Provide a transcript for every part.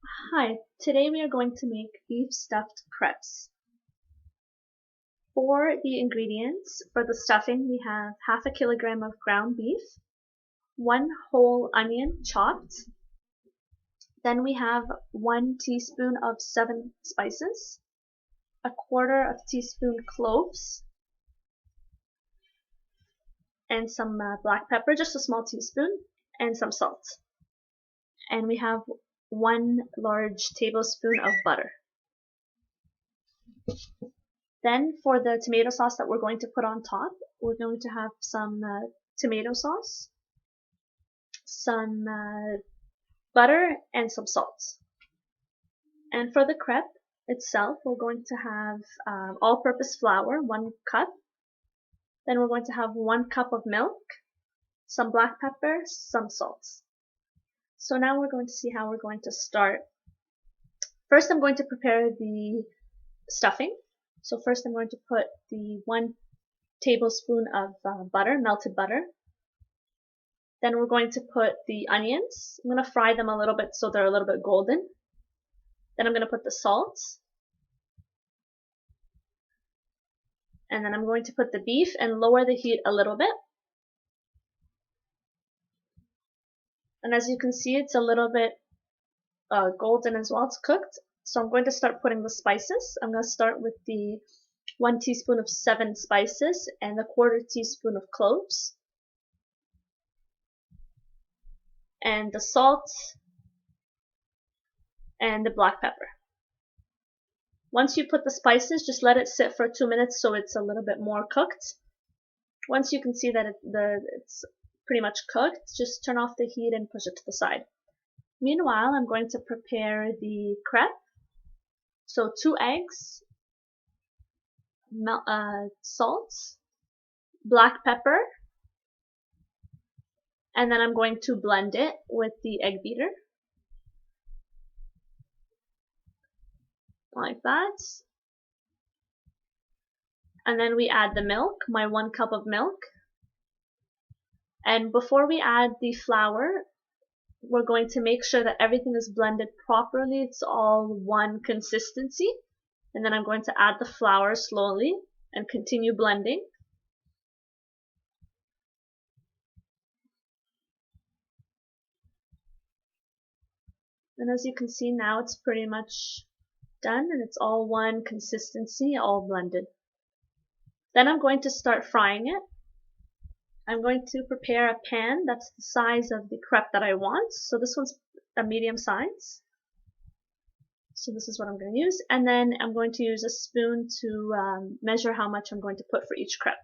Hi, today we are going to make beef stuffed crepes. For the ingredients, for the stuffing we have half a kilogram of ground beef, one whole onion chopped, then we have 1 teaspoon of 7 spices, a quarter of teaspoon cloves, and some black pepper, just a small teaspoon, and some salt. And we have 1 large tablespoon of butter. Then for the tomato sauce that we're going to put on top, we're going to have some tomato sauce, some butter, and some salt. And for the crepe itself, we're going to have all-purpose flour, 1 cup. Then we're going to have 1 cup of milk, some black pepper, some salt. So now we're going to see how we're going to start. First, I'm going to prepare the stuffing. So first I'm going to put the 1 tablespoon of butter, melted butter. Then we're going to put the onions. I'm going to fry them a little bit so they're a little bit golden. Then I'm going to put the salt. And then I'm going to put the beef and lower the heat a little bit. And as you can see, it's a little bit golden as well. It's cooked. So I'm going to start putting the spices. I'm going to start with the 1 teaspoon of 7 spices and a quarter teaspoon of cloves. And the salt and the black pepper. Once you put the spices, just let it sit for 2 minutes so it's a little bit more cooked. Once you can see that it's pretty much cooked, just turn off the heat and push it to the side. Meanwhile, I'm going to prepare the crepe. So 2 eggs, salt, black pepper, and then I'm going to blend it with the egg beater. Like that. And then we add the milk, my 1 cup of milk. And before we add the flour, we're going to make sure that everything is blended properly. It's all one consistency. And then I'm going to add the flour slowly and continue blending. And as you can see now, it's pretty much done and it's all one consistency, all blended. Then I'm going to start frying it. I'm going to prepare a pan that's the size of the crepe that I want. So this one's a medium size. So this is what I'm going to use. And then I'm going to use a spoon to measure how much I'm going to put for each crepe.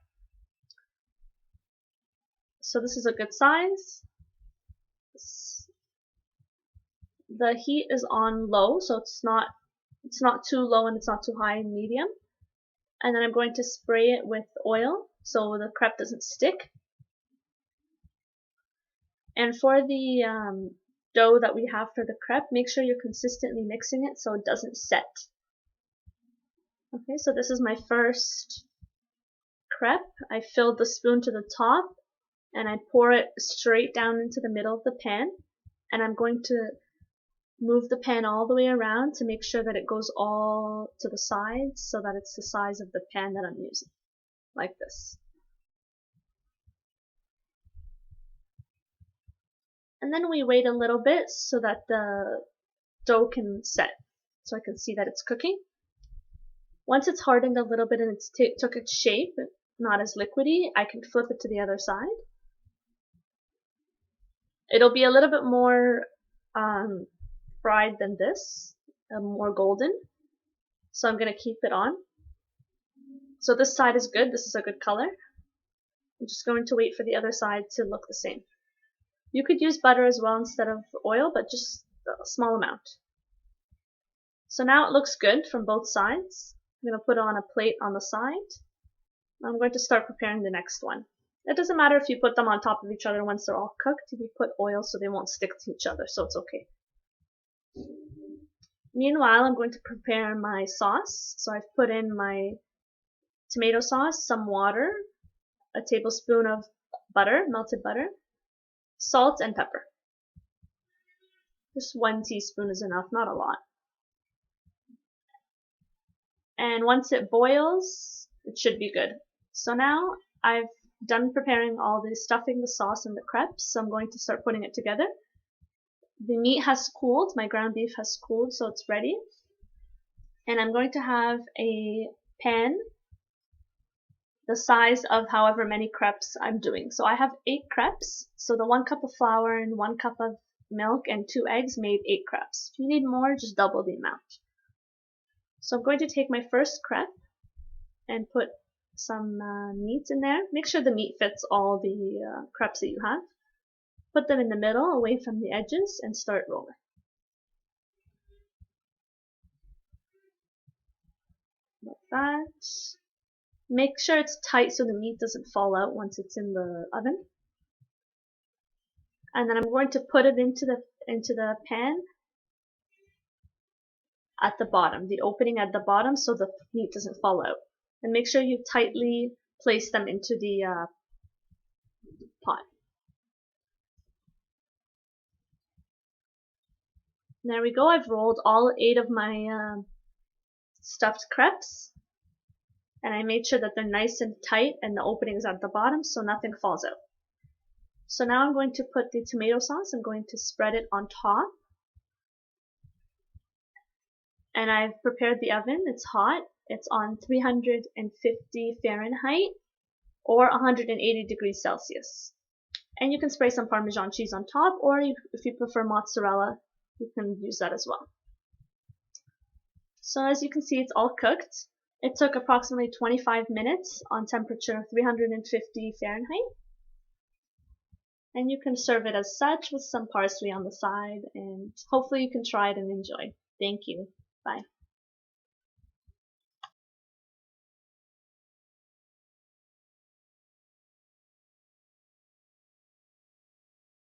So this is a good size. The heat is on low, so it's not too low and it's not too high, medium. And then I'm going to spray it with oil so the crepe doesn't stick. And for the dough that we have for the crepe, make sure you're consistently mixing it so it doesn't set. Okay, so this is my first crepe. I filled the spoon to the top and I pour it straight down into the middle of the pan. And I'm going to move the pan all the way around to make sure that it goes all to the sides so that it's the size of the pan that I'm using, like this. And then we wait a little bit so that the dough can set, so I can see that it's cooking. Once it's hardened a little bit and it's took its shape, not as liquidy, I can flip it to the other side. It'll be a little bit more fried than this, more golden. So I'm going to keep it on. So this side is good. This is a good color. I'm just going to wait for the other side to look the same. You could use butter as well instead of oil, but just a small amount. So now it looks good from both sides. I'm going to put it on a plate on the side. I'm going to start preparing the next one. It doesn't matter if you put them on top of each other once they're all cooked. You put oil so they won't stick to each other, so it's okay. Meanwhile, I'm going to prepare my sauce. So I've put in my tomato sauce, some water, a tablespoon of butter, melted butter, salt, and pepper. Just 1 teaspoon is enough, not a lot. And once it boils, it should be good. So now I've done preparing all the stuffing, the sauce, and the crepes, so I'm going to start putting it together. The meat has cooled, my ground beef has cooled, so it's ready. And I'm going to have a pan the size of however many crepes I'm doing. So I have 8 crepes, so the 1 cup of flour and 1 cup of milk and 2 eggs made 8 crepes. If you need more, just double the amount. So I'm going to take my first crepe and put some meat in there. Make sure the meat fits all the crepes that you have. Put them in the middle, away from the edges, and start rolling. Like that. Make sure it's tight so the meat doesn't fall out once it's in the oven. And then I'm going to put it into the pan at the bottom, the opening at the bottom, so the meat doesn't fall out. And make sure you tightly place them into the pot. There we go. I've rolled all 8 of my stuffed crepes, and I made sure that they're nice and tight and the opening's at the bottom so nothing falls out. So now I'm going to put the tomato sauce. I'm going to spread it on top. And I've prepared the oven. It's hot. It's on 350 Fahrenheit or 180 degrees Celsius. And you can spray some Parmesan cheese on top, or if you prefer mozzarella, you can use that as well. So as you can see, it's all cooked. It took approximately 25 minutes on temperature of 350 Fahrenheit. And you can serve it as such with some parsley on the side, and hopefully you can try it and enjoy. Thank you. Bye.